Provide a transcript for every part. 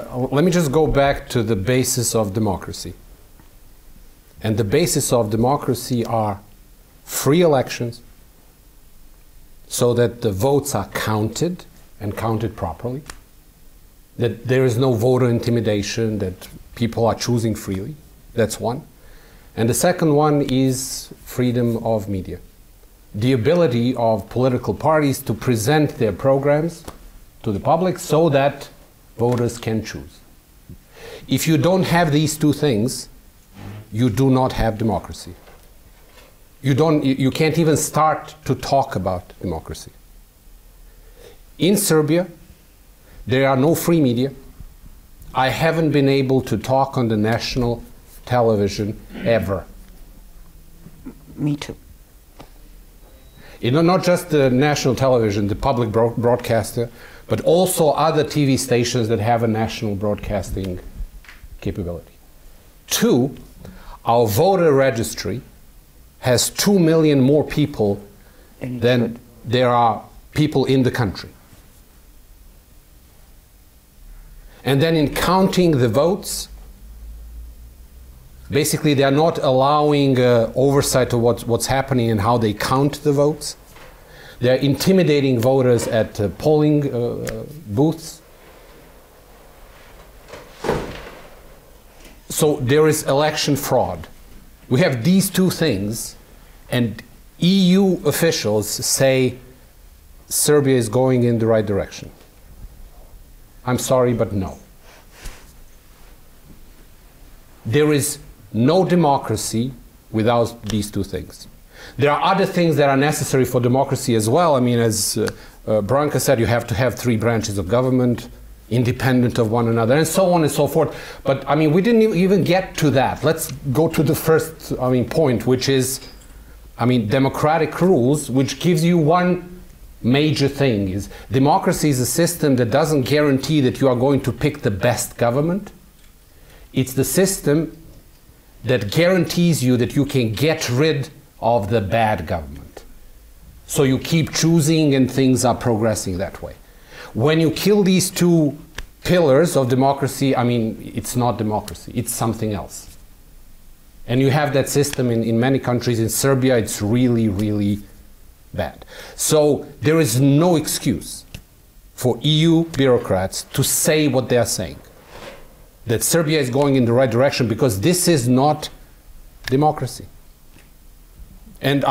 Let me just go back to the basis of democracy. And the basis of democracy are free elections, so that the votes are counted and counted properly, that there is no voter intimidation, that people are choosing freely. That's one. And the second one is freedom of media. The ability of political parties to present their programs to the public so that voters can choose. If you don't have these two things, you do not have democracy. You can't even start to talk about democracy. In Serbia, there are no free media. I haven't been able to talk on the national television ever. Me too. You know, not just the national television, the public broadcaster, but also other TV stations that have a national broadcasting capability. Two, our voter registry has 2 million more people than there are people in the country. And then in counting the votes, basically they are not allowing oversight of what's happening and how they count the votes. They're intimidating voters at polling booths. So there is election fraud. We have these two things, and EU officials say Serbia is going in the right direction. I'm sorry, but no. There is no democracy without these two things. There are other things that are necessary for democracy as well. I mean, as Branke said, you have to have 3 branches of government, independent of one another, and so on and so forth. But I mean, we didn't even get to that. Let's go to the first, point, which is, democratic rules, which gives you one major thing. Is democracy is a system that doesn't guarantee that you are going to pick the best government. It's the system that guarantees you that you can get rid of the bad government. So you keep choosing and things are progressing that way. When you kill these two pillars of democracy, it's not democracy, it's something else. And you have that system in many countries. In Serbia, it's really, really bad. So there is no excuse for EU bureaucrats to say what they are saying, that Serbia is going in the right direction, because this is not democracy. And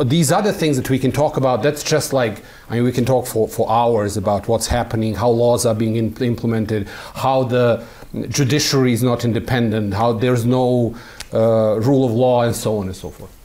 these other things that we can talk about, that's just like, we can talk for hours about what's happening, how laws are being implemented, how the judiciary is not independent, how there's no rule of law, and so on and so forth.